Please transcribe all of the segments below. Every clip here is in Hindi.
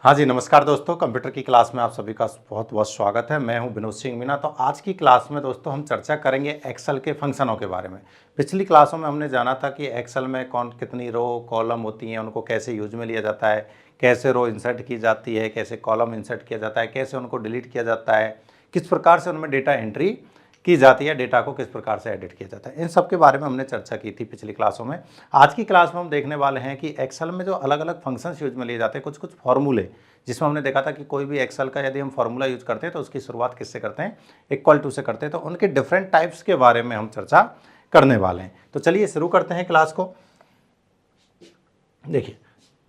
हाँ जी, नमस्कार दोस्तों। कंप्यूटर की क्लास में आप सभी का बहुत बहुत स्वागत है। मैं हूं विनोद सिंह मीना। तो आज की क्लास में दोस्तों हम चर्चा करेंगे एक्सेल के फंक्शनों के बारे में। पिछली क्लासों में हमने जाना था कि एक्सेल में कौन कितनी रो कॉलम होती हैं, उनको कैसे यूज में लिया जाता है, कैसे रो इंसर्ट की जाती है, कैसे कॉलम इंसर्ट किया जाता है, कैसे उनको डिलीट किया जाता है, किस प्रकार से उनमें डेटा एंट्री की जाती है, डेटा को किस प्रकार से एडिट किया जाता है। इन सब के बारे में हमने चर्चा की थी पिछली क्लासों में। आज की क्लास में हम देखने वाले हैं कि एक्सेल में जो अलग अलग फंक्शंस यूज में लिए जाते हैं, कुछ कुछ फॉर्मूले, जिसमें हमने देखा था कि कोई भी एक्सेल का यदि हम फॉर्मूला यूज करते हैं तो उसकी शुरुआत किससे करते हैं, इक्वल टू से करते हैं। तो उनके डिफरेंट टाइप्स के बारे में हम चर्चा करने वाले हैं। तो चलिए शुरू करते हैं क्लास को। देखिए,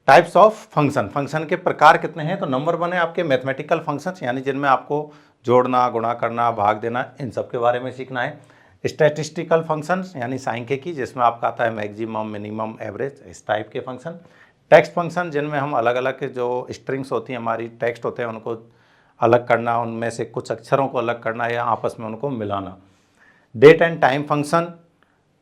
टाइप्स ऑफ फंक्शन, फंक्शन के प्रकार कितने हैं। तो नंबर 1 है आपके मैथमेटिकल फंक्शंस, यानी जिनमें आपको जोड़ना, गुणा करना, भाग देना, इन सब के बारे में सीखना है। स्टैटिस्टिकल फंक्शंस यानी सांख्यिकी, जिसमें आपका आता है मैक्सिमम, मिनिमम, एवरेज, इस टाइप के फंक्शन। टेक्स्ट फंक्शन, जिनमें हम अलग अलग जो स्ट्रिंग्स होती हैं, हमारी टेक्स्ट होते हैं, उनको अलग करना, उनमें से कुछ अक्षरों को अलग करना या आपस में उनको मिलाना। Date and time function,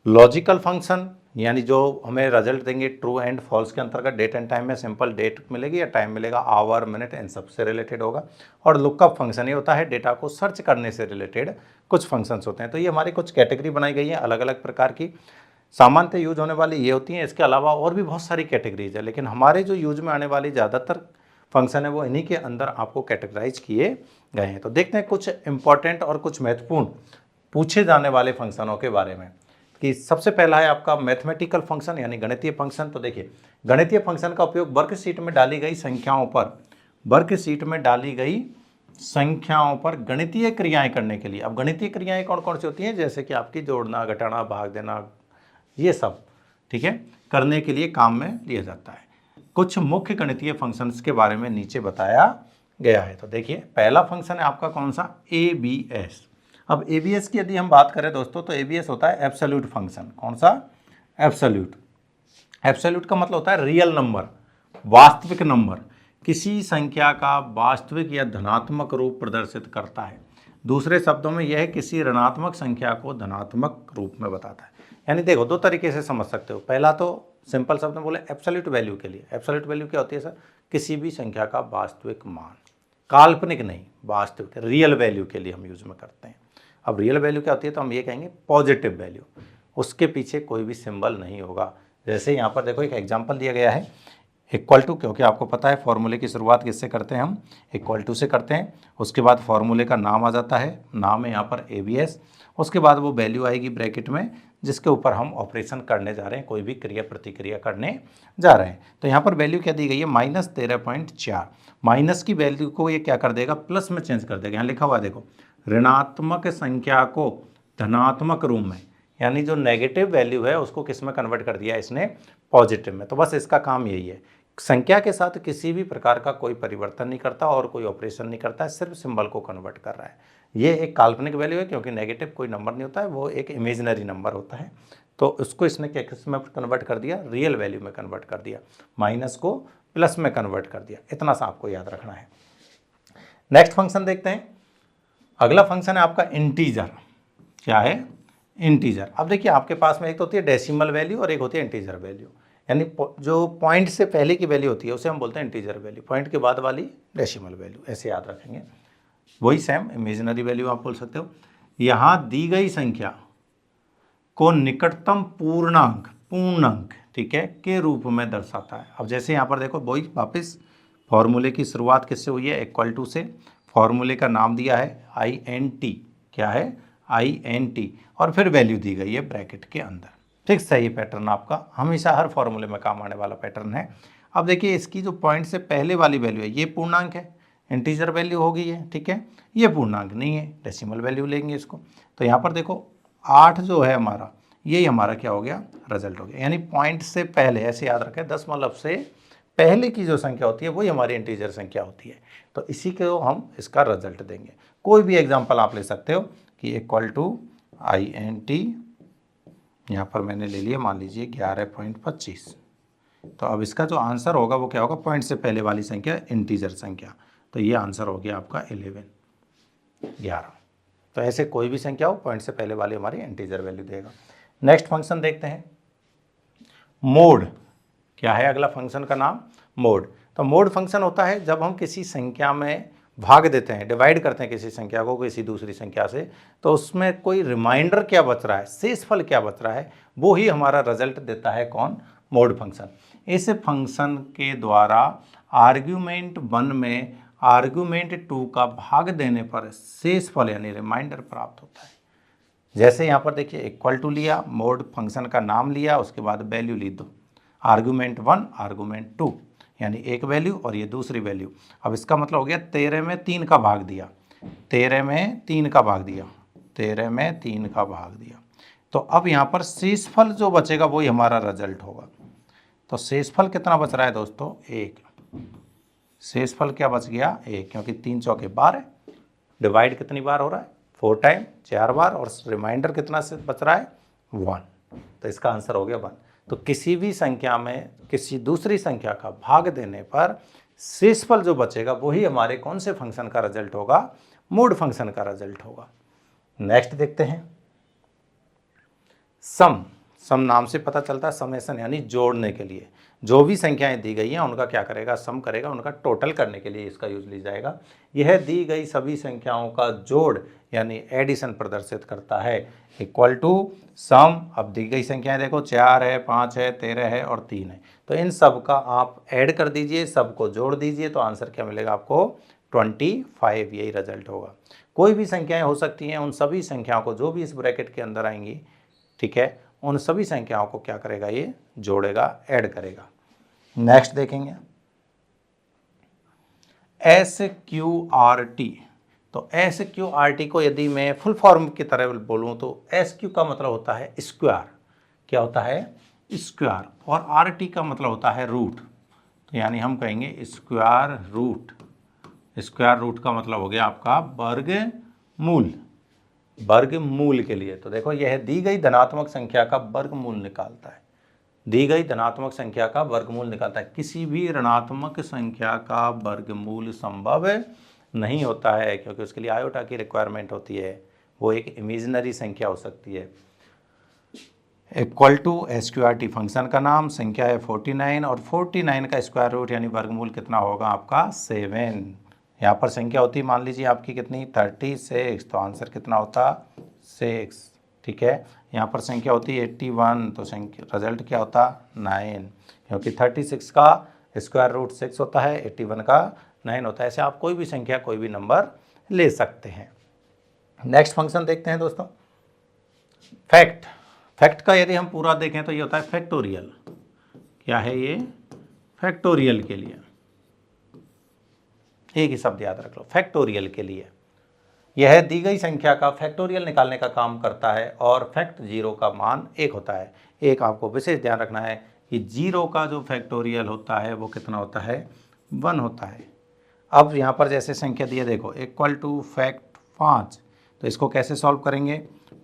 logical function, यानी जो हमें रिजल्ट देंगे ट्रू एंड फॉल्स के अंतर्गत। डेट एंड टाइम में सिंपल डेट मिलेगी या टाइम मिलेगा, आवर, मिनट, इन सब से रिलेटेड होगा। और लुकअप फंक्शन ये होता है डेटा को सर्च करने से रिलेटेड कुछ फंक्शंस होते हैं। तो ये हमारी कुछ कैटेगरी बनाई गई है अलग अलग प्रकार की। सामान्यतः यूज होने वाली ये होती हैं, इसके अलावा और भी बहुत सारी कैटेगरीज है, लेकिन हमारे जो यूज में आने वाली ज़्यादातर फंक्शन है वो इन्हीं के अंदर आपको कैटेगराइज किए गए हैं। तो देखते हैं कुछ इंपॉर्टेंट और कुछ महत्वपूर्ण पूछे जाने वाले फंक्शनों के बारे में। कि सबसे पहला है आपका मैथमेटिकल फंक्शन यानी गणितीय फंक्शन। तो देखिए, गणितीय फंक्शन का उपयोग वर्कशीट में डाली गई संख्याओं पर, वर्कशीट में डाली गई संख्याओं पर गणितीय क्रियाएं करने के लिए। अब गणितीय क्रियाएं कौन कौन सी होती हैं, जैसे कि आपकी जोड़ना, घटाना, भाग देना, ये सब ठीक है करने के लिए काम में लिया जाता है। कुछ मुख्य गणितीय फंक्शंस के बारे में नीचे बताया गया है। तो देखिए, पहला फंक्शन है आपका कौन सा, ABS। अब ABS की यदि हम बात करें दोस्तों, तो ABS होता है एब्सोल्यूट फंक्शन। कौन सा, एब्सोल्यूट। एब्सोल्यूट का मतलब होता है रियल नंबर, वास्तविक नंबर, किसी संख्या का वास्तविक या धनात्मक रूप प्रदर्शित करता है। दूसरे शब्दों में यह किसी ऋणात्मक संख्या को धनात्मक रूप में बताता है। यानी देखो, दो तरीके से समझ सकते हो। पहला तो सिंपल शब्द में बोले एब्सोल्यूट वैल्यू के लिए। एब्सोल्यूट वैल्यू क्या होती है सर, किसी भी संख्या का वास्तविक मान, काल्पनिक नहीं, वास्तविक, रियल वैल्यू के लिए हम यूज में करते हैं। अब रियल वैल्यू क्या होती है, तो हम ये कहेंगे पॉजिटिव वैल्यू, उसके पीछे कोई भी सिंबल नहीं होगा। जैसे यहाँ पर देखो एक एग्जांपल दिया गया है, इक्वल टू, क्योंकि आपको पता है फॉर्मूले की शुरुआत किससे करते हैं हम, इक्वल टू से करते हैं। उसके बाद फॉर्मूले का नाम आ जाता है, नाम है यहाँ पर ABS। उसके बाद वो वैल्यू आएगी ब्रैकेट में, जिसके ऊपर हम ऑपरेशन करने जा रहे हैं, कोई भी क्रिया प्रतिक्रिया करने जा रहे हैं। तो यहाँ पर वैल्यू क्या दी गई है, -13.4। माइनस की वैल्यू को ये क्या कर देगा, प्लस में चेंज कर देगा। यहाँ लिखा हुआ है देखो, ऋणात्मक संख्या को धनात्मक रूप में, यानी जो नेगेटिव वैल्यू है उसको किस में कन्वर्ट कर दिया इसने, पॉजिटिव में। तो बस इसका काम यही है, संख्या के साथ किसी भी प्रकार का कोई परिवर्तन नहीं करता और कोई ऑपरेशन नहीं करता है, सिर्फ सिंबल को कन्वर्ट कर रहा है। ये एक काल्पनिक वैल्यू है, क्योंकि नेगेटिव कोई नंबर नहीं होता है, वो एक इमेजिनरी नंबर होता है। तो उसको इसने क्या किस में कन्वर्ट कर दिया, रियल वैल्यू में कन्वर्ट कर दिया, माइनस को प्लस में कन्वर्ट कर दिया। इतना सा आपको याद रखना है। नेक्स्ट फंक्शन देखते हैं। अगला फंक्शन है आपका इंटीजर। क्या है, इंटीजर। अब देखिए, आपके पास में एक तो होती है डेसिमल वैल्यू और एक होती है इंटीजर वैल्यू। यानी जो पॉइंट से पहले की वैल्यू होती है उसे हम बोलते हैं इंटीजर वैल्यू, पॉइंट के बाद वाली डेसिमल वैल्यू, ऐसे याद रखेंगे। वही सेम इमेजिनरी वैल्यू आप बोल सकते हो। यहाँ दी गई संख्या को निकटतम पूर्णांक ठीक है के रूप में दर्शाता है। अब जैसे यहाँ पर देखो, वही वापस फॉर्मूले की शुरुआत किससे हुई है, इक्वल टू से। फॉर्मूले का नाम दिया है INT। क्या है, INT, और फिर वैल्यू दी गई है ब्रैकेट के अंदर। ठीक, सही पैटर्न आपका हमेशा हर फॉर्मूले में काम आने वाला पैटर्न है। अब देखिए, इसकी जो पॉइंट से पहले वाली वैल्यू है ये पूर्णांक है, इंटीजर वैल्यू हो गई है, ठीक है। ये पूर्णांक नहीं है, डेसिमल वैल्यू लेंगे इसको। तो यहाँ पर देखो 8 जो है हमारा, यही हमारा क्या हो गया, रिजल्ट हो गया। यानी पॉइंट से पहले, ऐसे याद रखें, दशमलव से पहले की जो संख्या होती है वही हमारी इंटीजर संख्या होती है। तो इसी को हम इसका रिजल्ट देंगे। कोई भी एग्जांपल आप ले सकते हो कि इक्वल टू INT, यहाँ पर मैंने ले लिया, मान लीजिए 11.25। तो अब इसका जो आंसर होगा वो क्या होगा, पॉइंट से पहले वाली संख्या, इंटीजर संख्या। तो ये आंसर हो गया आपका 11। तो ऐसे कोई भी संख्या हो, पॉइंट से पहले वाली हमारी इंटीजर वैल्यू देगा। नेक्स्ट फंक्शन देखते हैं, मोड। क्या है अगला फंक्शन का नाम? मोड। तो मोड फंक्शन होता है जब हम किसी संख्या में भाग देते हैं, डिवाइड करते हैं किसी संख्या को किसी दूसरी संख्या से, तो उसमें कोई रिमाइंडर क्या बच रहा है, शेषफल क्या बच रहा है, वो ही हमारा रिजल्ट देता है कौन? Mode function. इस फंक्शन के द्वारा आर्ग्यूमेंट 1 में आर्ग्यूमेंट 2 का भाग देने पर शेषफल यानी रिमाइंडर प्राप्त होता है। जैसे यहाँ पर देखिए इक्वल टू लिया, मोड फंक्शन का नाम लिया, उसके बाद वैल्यू ली दो, आर्ग्यूमेंट 1 आर्ग्यूमेंट 2 यानी एक वैल्यू और ये दूसरी वैल्यू। अब इसका मतलब हो गया 13 में 3 का भाग दिया, 13 में 3 का भाग दिया, 13 में 3 का भाग दिया। तो अब यहाँ पर शेषफल जो बचेगा वही हमारा रिजल्ट होगा। तो शेषफल कितना बच रहा है दोस्तों? 1। शेषफल क्या बच गया? 1, क्योंकि 3 चौके 12, डिवाइड कितनी बार हो रहा है? 4 टाइम, 4 बार, और रिमाइंडर कितना से बच रहा है? 1। तो इसका आंसर हो गया 1। तो किसी भी संख्या में किसी दूसरी संख्या का भाग देने पर शेषफल जो बचेगा वही हमारे कौन से फंक्शन का रिजल्ट होगा? मोड फंक्शन का रिजल्ट होगा। नेक्स्ट देखते हैं सम। सम नाम से पता चलता है समेशन यानी जोड़ने के लिए। जो भी संख्याएं दी गई हैं उनका क्या करेगा? सम करेगा, उनका टोटल करने के लिए इसका यूज लिया जाएगा। यह दी गई सभी संख्याओं का जोड़ यानी एडिशन प्रदर्शित करता है। Equal to some. अब दी गई संख्याएं देखो 4 है, 5 है, 13 है और 3 है। तो इन सब का आप ऐड कर दीजिए, सबको जोड़ दीजिए, तो आंसर क्या मिलेगा आपको? 25। यही रिजल्ट होगा। कोई भी संख्याएं हो सकती हैं, उन सभी संख्याओं को जो भी इस ब्रैकेट के अंदर आएंगी, ठीक है, उन सभी संख्याओं को क्या करेगा? ये जोड़ेगा, ऐड करेगा। नेक्स्ट देखेंगे SQRT। तो SQRT को यदि मैं फुल फॉर्म की तरह बोलूं तो SQ का मतलब होता है स्क्वायर। क्या होता है? स्क्वायर। और RT का मतलब होता है रूट। तो यानी हम कहेंगे स्क्वायर रूट। स्क्वायर रूट का मतलब हो गया आपका वर्गमूल। वर्गमूल के लिए तो देखो यह दी गई धनात्मक संख्या का वर्गमूल निकालता है। दी गई धनात्मक संख्या का वर्गमूल निकालता है। किसी भी ऋणात्मक संख्या का वर्गमूल संभव नहीं होता है, क्योंकि उसके लिए आयोटा की रिक्वायरमेंट होती है। वो एक इमेजिनरी संख्या हो सकती है। इक्वल टू SQRT फंक्शन का नाम, संख्या है 49 और 49 का स्क्वायर रूट यानी वर्गमूल कितना होगा आपका? 7। यहाँ पर संख्या होती मान लीजिए आपकी कितनी? 36। तो आंसर कितना होता? 6। ठीक है। यहाँ पर संख्या होती 81, तो संख्या रिजल्ट क्या होता? 9, क्योंकि 36 का स्क्वायर रूट 6 होता है, 81 का 9 होता है। ऐसे आप कोई भी संख्या कोई भी नंबर ले सकते हैं। नेक्स्ट फंक्शन देखते हैं दोस्तों, फैक्ट। फैक्ट का यदि हम पूरा देखें तो ये होता है फैक्टोरियल। क्या है ये? फैक्टोरियल के लिए एक ही शब्द याद रख लो, फैक्टोरियल के लिए। यह दी गई संख्या का फैक्टोरियल निकालने का काम करता है और फैक्ट 0 का मान 1 होता है। एक आपको विशेष ध्यान रखना है कि 0 का जो फैक्टोरियल होता है वो कितना होता है? 1 होता है। अब यहाँ पर जैसे संख्या दी है देखो, इक्वल टू फैक्ट 5। तो इसको कैसे सॉल्व करेंगे?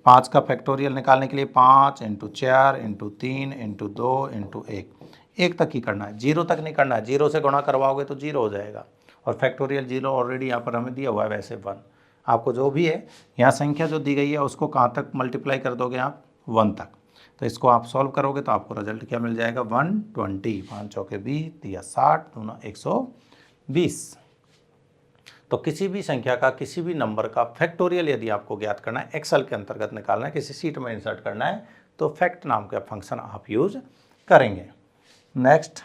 5 का फैक्टोरियल निकालने के लिए 5 × 4 × 3 × 2 × 1 तक ही करना है, 0 तक नहीं करना है। 0 से गुणा करवाओगे तो 0 हो जाएगा, और फैक्टोरियल 0 ऑलरेडी यहाँ पर हमें दिया हुआ है वैसे 1। आपको जो भी है यहाँ संख्या जो दी गई है उसको कहाँ तक मल्टीप्लाई कर दोगे आप? 1 तक। तो इसको आप सॉल्व करोगे तो आपको रिजल्ट क्या मिल जाएगा? 120। 5 चौके 20 या 60 दूना 120। तो किसी भी संख्या का किसी भी नंबर का फैक्टोरियल यदि आपको ज्ञात करना है, एक्सेल के अंतर्गत निकालना है, किसी सीट में इंसर्ट करना है, तो फैक्ट नाम का फंक्शन आप यूज करेंगे। Next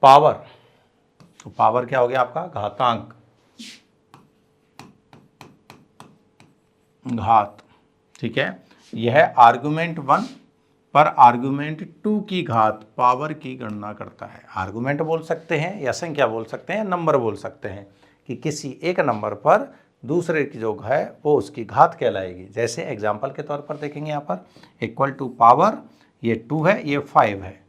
power. तो पावर क्या हो गया आपका? घातांक, घात। ठीक है। यह आर्गुमेंट 1 पर आर्गुमेंट 2 की घात पावर की गणना करता है। आर्गुमेंट बोल सकते हैं या संख्या बोल सकते हैं, नंबर बोल सकते हैं, कि किसी एक नंबर पर दूसरे की जो है वो उसकी घात कहलाएगी। जैसे एग्जांपल के तौर पर देखेंगे यहाँ पर इक्वल टू पावर, ये 2 है, ये 5 है।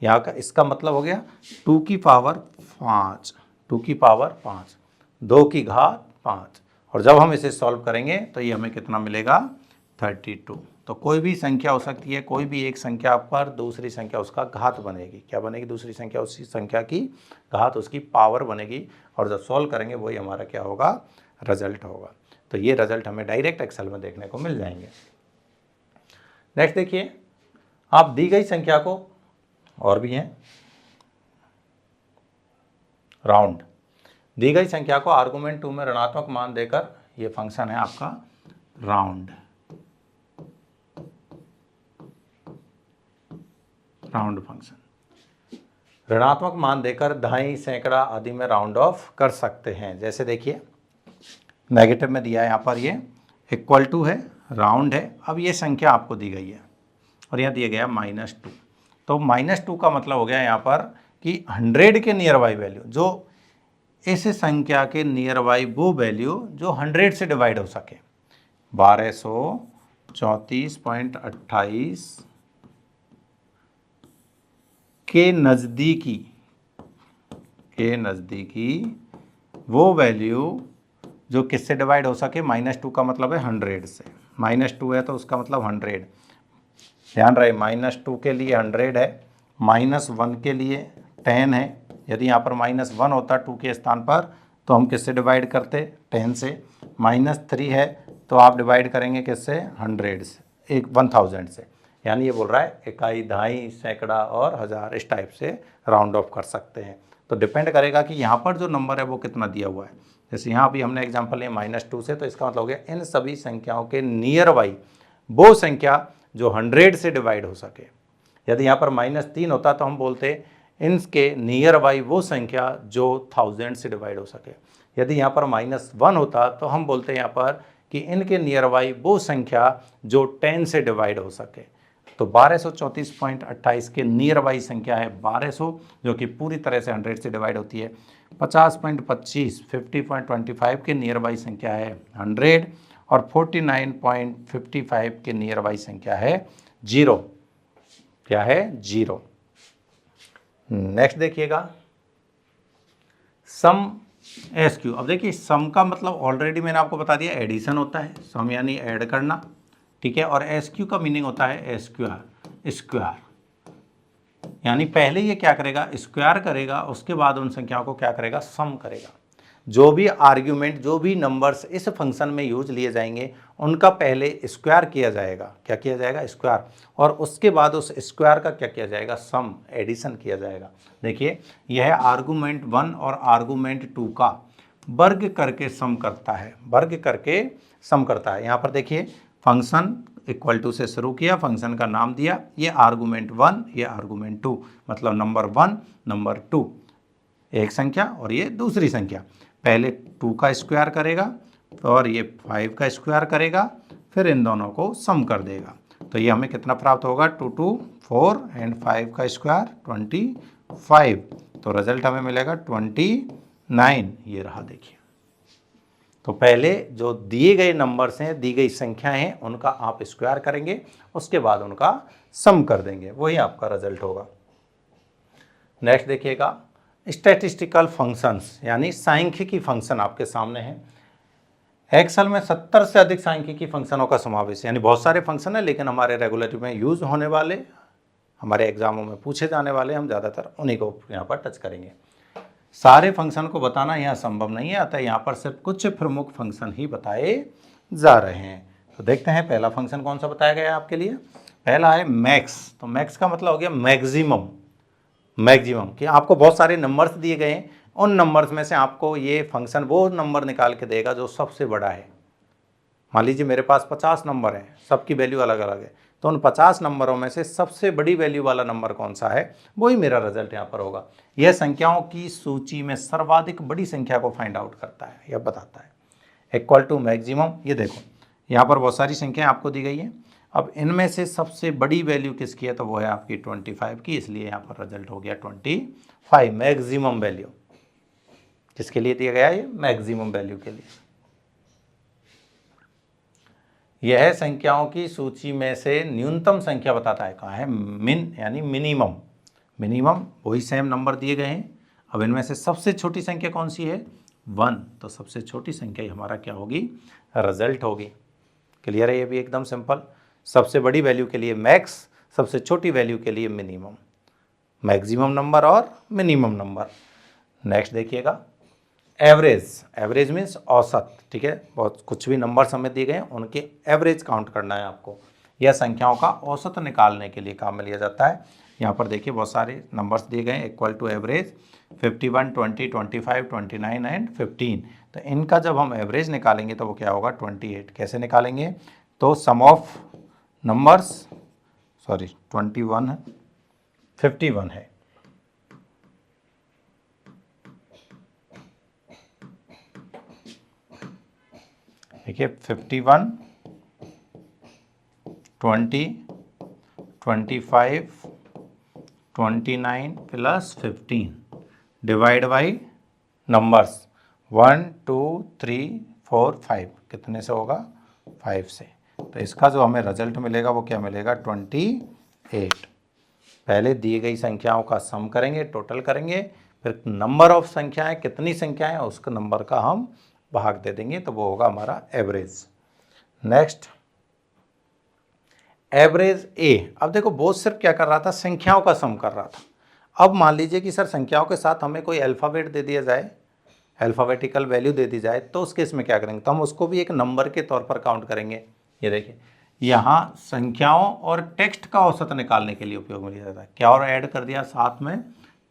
यहाँ का इसका मतलब हो गया 2 की पावर 5, 2 की पावर 5, 2 की घात 5। और जब हम इसे सॉल्व करेंगे तो ये हमें कितना मिलेगा? 32। तो कोई भी संख्या हो सकती है, कोई भी एक संख्या पर दूसरी संख्या उसका घात बनेगी। क्या बनेगी? दूसरी संख्या उसी संख्या की घात, उसकी पावर बनेगी। और जब सॉल्व करेंगे वही हमारा क्या होगा? रिजल्ट होगा। तो ये रिजल्ट हमें डायरेक्ट एक्सेल में देखने को मिल जाएंगे। नेक्स्ट देखिए, आप दी गई संख्या को और भी हैं। राउंड, दी गई संख्या को आर्गुमेंट 2 में ऋणात्मक मान देकर, ये फंक्शन है आपका राउंड, राउंड फंक्शन। ऋणात्मक मान देकर दहाई, सैकड़ा आदि में राउंड ऑफ कर सकते हैं। जैसे देखिए नेगेटिव में दिया है यहाँ पर, ये इक्वल टू है, राउंड है। अब ये संख्या आपको दी गई है और यहाँ दिया गया -2, तो -2 का मतलब हो गया यहाँ पर कि 100 के नियर बाई वैल्यू, जो इस संख्या के नियर बाई वो वैल्यू जो 100 से डिवाइड हो सके। 1234.28 के नज़दीकी वो वैल्यू जो किससे डिवाइड हो सके, -2 का मतलब है 100 से, -2 है तो उसका मतलब 100। ध्यान रहे -2 के लिए 100 है, -1 के लिए 10 है। यदि यहाँ पर -1 होता 2 के स्थान पर तो हम किससे डिवाइड करते, 10 से। -3 है तो आप डिवाइड करेंगे किससे, 100 से, 1000 से। यानी ये बोल रहा है इकाई, दहाई, सैकड़ा और हज़ार, इस टाइप से राउंड ऑफ कर सकते हैं। तो डिपेंड करेगा कि यहाँ पर जो नंबर है वो कितना दिया हुआ है। जैसे यहाँ भी हमने एग्जांपल लिया -2 से, तो इसका मतलब हो गया इन सभी संख्याओं के नियर बाई वो संख्या जो 100 से डिवाइड हो सके। यदि यहाँ पर -3 होता तो हम बोलते इनके नियर बाई वो संख्या जो 1000 से डिवाइड हो सके। यदि यहाँ पर -1 होता तो हम बोलते यहाँ पर कि इनके नियर बाई वो संख्या जो 10 से डिवाइड हो सके। तो 1234.28 के नियर बाई संख्या है 1200, जो कि पूरी तरह से 100 से डिवाइड होती है। 50.25 50.25 के नियर बाई संख्या है 100 और 49.55 के नियर बाई संख्या है 0। क्या है, 0। नेक्स्ट देखिएगा सम SQ। अब देखिए सम का मतलब ऑलरेडी मैंने आपको बता दिया, एडिशन होता है, सम यानी ऐड करना, ठीक है। और SQ का मीनिंग होता है स्क्वायर, स्क्वायर यानी पहले ये क्या करेगा, स्क्वायर करेगा, उसके बाद उन संख्याओं को क्या करेगा, सम करेगा। जो भी आर्ग्यूमेंट, जो भी नंबर्स इस फंक्शन में यूज लिए जाएंगे उनका पहले स्क्वायर किया जाएगा। क्या किया जाएगा, स्क्वायर, और उसके बाद उस स्क्वायर का क्या किया जाएगा, सम, एडिशन किया जाएगा। देखिए यह आर्गूमेंट 1 और आर्गूमेंट 2 का वर्ग करके सम करता है, वर्ग करके सम करता है। यहाँ पर देखिए फंक्शन इक्वल टू से शुरू किया, फंक्शन का नाम दिया, ये आर्गूमेंट 1, ये आर्गूमेंट 2, मतलब नंबर 1 नंबर 2 एक संख्या और ये दूसरी संख्या। पहले 2 का स्क्वायर करेगा और ये 5 का स्क्वायर करेगा, फिर इन दोनों को सम कर देगा। तो ये हमें कितना प्राप्त होगा, 2 2 4 एंड 5 का स्क्वायर 25। तो रिजल्ट हमें मिलेगा 29। ये रहा देखिए। तो पहले जो दिए गए नंबर्स हैं, दी गई संख्याएं हैं, उनका आप स्क्वायर करेंगे, उसके बाद उनका सम कर देंगे, वही आपका रिजल्ट होगा। नेक्स्ट देखिएगा स्टैटिस्टिकल फंक्शंस, यानी सांख्यिकी फंक्शन आपके सामने है। एक्सेल में 70 से अधिक सांख्यिकी फंक्शनों का समावेश है, यानी बहुत सारे फंक्शन है, लेकिन हमारे रेगुलर में यूज होने वाले, हमारे एग्जामों में पूछे जाने वाले, हम ज़्यादातर उन्हीं को यहाँ पर टच करेंगे। सारे फंक्शन को बताना यहाँ संभव नहीं है, अतः यहाँ पर सिर्फ कुछ प्रमुख फंक्शन ही बताए जा रहे हैं। तो देखते हैं पहला फंक्शन कौन सा बताया गया है आपके लिए। पहला है मैक्स। तो मैक्स का मतलब हो गया मैक्सिमम, मैक्सिमम कि आपको बहुत सारे नंबर्स दिए गए हैं, उन नंबर्स में से आपको ये फंक्शन वो नंबर निकाल के देगा जो सबसे बड़ा है। मान लीजिए मेरे पास 50 नंबर हैं, सबकी वैल्यू अलग अलग है, तो उन 50 नंबरों में से सबसे बड़ी वैल्यू वाला नंबर कौन सा है, वही मेरा रिजल्ट यहाँ पर होगा। यह संख्याओं की सूची में सर्वाधिक बड़ी संख्या को फाइंड आउट करता है, यह बताता है। इक्वल टू मैक्सिमम, ये देखो यहाँ पर बहुत सारी संख्याएं आपको दी गई हैं। अब इनमें से सबसे बड़ी वैल्यू किसकी है, तो वो है आपकी 25 की, इसलिए यहाँ पर रिजल्ट हो गया 25। मैक्सिमम वैल्यू किसके लिए दिया गया है, ये मैक्सिमम वैल्यू के लिए। यह संख्याओं की सूची में से न्यूनतम संख्या बताता है, कहाँ है, मिन यानी मिनिमम, मिनिमम वही सेम नंबर दिए गए हैं। अब इनमें से सबसे छोटी संख्या कौन सी है, 1, तो सबसे छोटी संख्या ही हमारा क्या होगी, रिजल्ट होगी। क्लियर है, ये भी एकदम सिंपल। सबसे बड़ी वैल्यू के लिए मैक्स, सबसे छोटी वैल्यू के लिए मिनिमम, मैक्सिमम नंबर और मिनिमम नंबर। नेक्स्ट देखिएगा एवरेज। एवरेज मीन्स औसत, ठीक है। बहुत कुछ भी नंबर्स हमें दिए गए हैं, उनके एवरेज काउंट करना है आपको। यह संख्याओं का औसत निकालने के लिए काम में लिया जाता है। यहाँ पर देखिए बहुत सारे नंबर्स दिए गए हैं इक्वल टू एवरेज 51, 20, 25, 29 एंड 15। तो इनका जब हम एवरेज निकालेंगे तो वो क्या होगा 28। कैसे निकालेंगे? तो सम ऑफ नंबर्स 21 है, 51 है। देखिए 51, 20, 25, 29 प्लस 15 डिवाइड बाई नंबर्स 1, 2, 3, 4, 5 कितने से होगा 5 से। तो इसका जो हमें रिजल्ट मिलेगा वो क्या मिलेगा 28। पहले दी गई संख्याओं का सम करेंगे, टोटल करेंगे, फिर नंबर ऑफ संख्याएं कितनी संख्याएं उसके नंबर का हम भाग दे देंगे तो वो होगा हमारा एवरेज। नेक्स्ट एवरेज ए। अब देखो बोझ सिर्फ क्या कर रहा था, संख्याओं का सम कर रहा था। अब मान लीजिए कि सर संख्याओं के साथ हमें कोई अल्फ़ाबेट दे दिया जाए, अल्फ़ाबेटिकल वैल्यू दे दी जाए, तो उस केस में क्या करेंगे? तो हम उसको भी एक नंबर के तौर पर काउंट करेंगे। ये देखिए यहाँ संख्याओं और टेक्स्ट का औसत निकालने के लिए उपयोग में लिया जाता है। क्या और ऐड कर दिया साथ में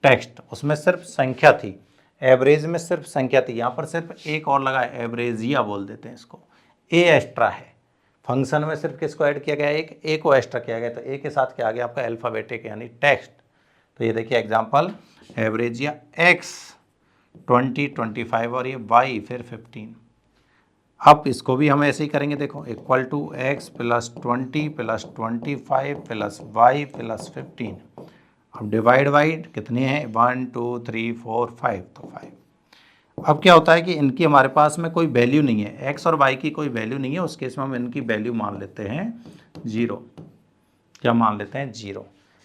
टेक्स्ट, उसमें सिर्फ संख्या थी, एवरेज में सिर्फ संख्या थी, यहाँ पर सिर्फ एक और लगा है, एवरेजिया बोल देते हैं इसको, ए एक्स्ट्रा है। फंक्शन में सिर्फ किसको ऐड किया गया? एक ए को एक्स्ट्रा किया गया, तो ए के साथ क्या आ गया आपका अल्फ़ाबेटिक यानी टेक्स्ट। तो ये देखिए एग्जांपल एवरेजिया एक्स 20, 25 और ये वाई फिर 15। अब इसको भी हम ऐसे ही करेंगे, देखो equal to X plus 20 plus 25 plus Y plus 15। अब डिवाइड बाई कितने हैं 1, 2, 3, 4, 5, तो 5। अब क्या होता है कि इनकी हमारे पास में कोई वैल्यू नहीं है, एक्स और वाई की कोई वैल्यू नहीं है, उस केस में हम इनकी वैल्यू मान लेते हैं 0। क्या मान लेते हैं 0।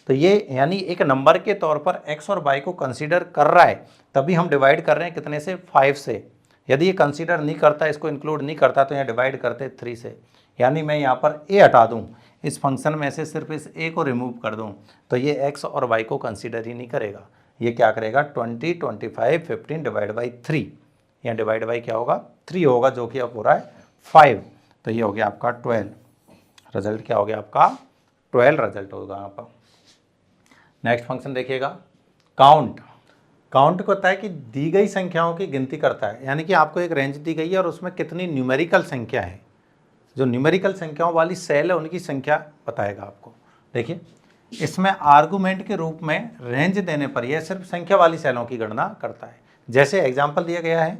तो ये यानी एक नंबर के तौर पर एक्स और वाई को कंसीडर कर रहा है, तभी हम डिवाइड कर रहे हैं कितने से 5 से। यदि ये कंसीडर नहीं करता, इसको इंक्लूड नहीं करता, तो यहाँ डिवाइड करते 3 से। यानी मैं यहाँ पर ए हटा दूँ, इस फंक्शन में से सिर्फ इस ए को रिमूव कर दूँ, तो ये एक्स और वाई को कंसीडर ही नहीं करेगा। ये क्या करेगा 20, 25, 15 डिवाइड बाई 3। यहाँ डिवाइड बाई क्या होगा 3 होगा, जो कि अब हो रहा है 5। तो ये हो गया आपका 12। रिजल्ट क्या हो गया आपका 12 रिजल्ट होगा यहाँ पर। नेक्स्ट फंक्शन देखिएगा काउंट। काउंट को होता है कि दी गई संख्याओं की गिनती करता है, यानी कि आपको एक रेंज दी गई है और उसमें कितनी न्यूमेरिकल संख्या है, जो न्यूमेरिकल संख्याओं वाली सेल है उनकी संख्या बताएगा आपको। देखिए इसमें आर्गुमेंट के रूप में रेंज देने पर यह सिर्फ संख्या वाली सेलों की गणना करता है। जैसे एग्जाम्पल दिया गया है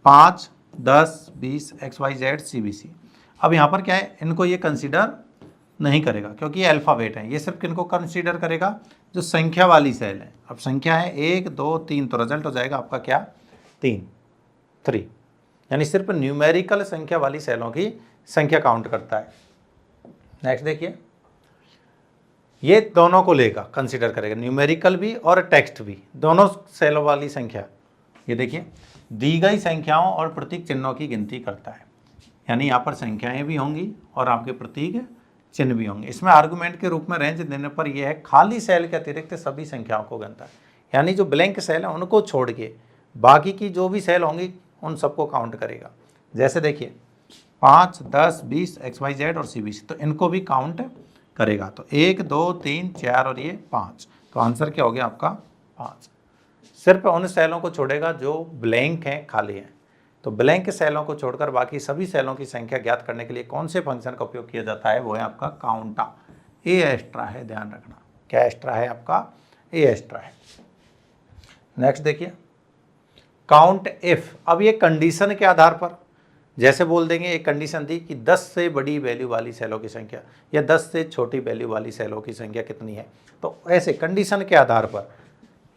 5, 10, 20 XYZ CBC। अब यहाँ पर क्या है, इनको ये कंसीडर नहीं करेगा क्योंकि ये अल्फ़ाबेट है, ये सिर्फ किनको कंसीडर करेगा जो संख्या वाली सेल है। अब संख्या है 1, 2, 3, तो रिजल्ट हो जाएगा आपका क्या 3, यानी सिर्फ न्यूमेरिकल संख्या वाली सेलों की संख्या काउंट करता है। नेक्स्ट देखिए ये दोनों को लेगा, कंसीडर करेगा, न्यूमेरिकल भी और टेक्स्ट भी, दोनों सेलों वाली संख्या। ये देखिए दी गई संख्याओं और प्रतीक चिन्हों की गिनती करता है, यानी यहाँ पर संख्याएं भी होंगी और आपके प्रतीक चिन्ह भी होंगे। इसमें आर्गुमेंट के रूप में रेंज देने पर यह है खाली सेल के अतिरिक्त सभी संख्याओं को गिनता है, यानी जो ब्लैंक सेल है उनको छोड़ के बाकी की जो भी सेल होंगी उन सबको काउंट करेगा। जैसे देखिए 5, 10, 20 XYZ और CBC, तो इनको भी काउंट करेगा। तो 1, 2, 3, 4 और ये 5, तो आंसर क्या हो गया आपका 5। सिर्फ उन सेलों को छोड़ेगा जो ब्लैंक हैं, खाली हैं। तो ब्लैंक सेलों को छोड़कर बाकी सभी सेलों की संख्या ज्ञात करने के लिए कौन से फंक्शन का उपयोग किया जाता है, वो है आपका काउंटा। ए एक्स्ट्रा है, ध्यान रखना क्या एक्स्ट्रा है आपका ए एक्स्ट्रा है। नेक्स्ट देखिए काउंट इफ। अब ये कंडीशन के आधार पर जैसे बोल देंगे, एक कंडीशन थी कि 10 से बड़ी वैल्यू वाली सेलों की संख्या या 10 से छोटी वैल्यू वाली सेलों की संख्या कितनी है, तो ऐसे कंडीशन के आधार पर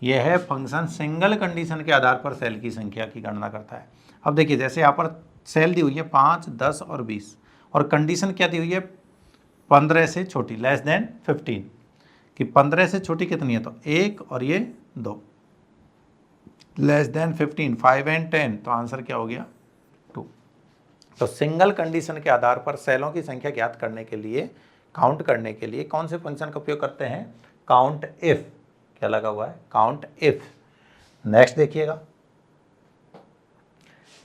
यह है फंक्शन सिंगल कंडीशन के आधार पर सेल की संख्या की गणना करता है। अब देखिए जैसे यहाँ पर सेल दी हुई है 5, 10 और 20 और कंडीशन क्या दी हुई है 15 से छोटी लेस देन 15, कि 15 से छोटी कितनी है, तो 1 और ये 2, लेस देन 15, 5 एंड 10, तो आंसर क्या हो गया 2। तो सिंगल कंडीशन के आधार पर सेलों की संख्या ज्ञात करने के लिए, काउंट करने के लिए कौन से फंक्शन का उपयोग करते हैं, काउंट इफ। क्या लगा हुआ है काउंट इफ। नेक्स्ट देखिएगा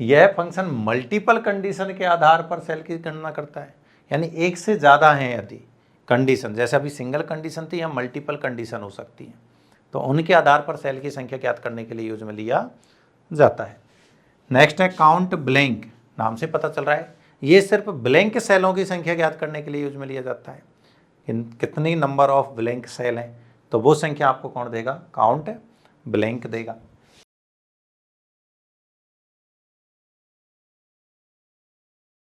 यह फंक्शन मल्टीपल कंडीशन के आधार पर सेल की गणना करता है, यानी एक से ज़्यादा हैं यदि कंडीशन, जैसे अभी सिंगल कंडीशन थी या मल्टीपल कंडीशन हो सकती है, तो उनके आधार पर सेल की संख्या ज्ञात करने के लिए यूज में लिया जाता है। नेक्स्ट है काउंट ब्लैंक, नाम से पता चल रहा है ये सिर्फ ब्लैंक सेलों की संख्या ज्ञात करने के लिए यूज में लिया जाता है। कितनी नंबर ऑफ ब्लैंक सेल हैं, तो वो संख्या आपको कौन देगा, काउंट ब्लैंक देगा।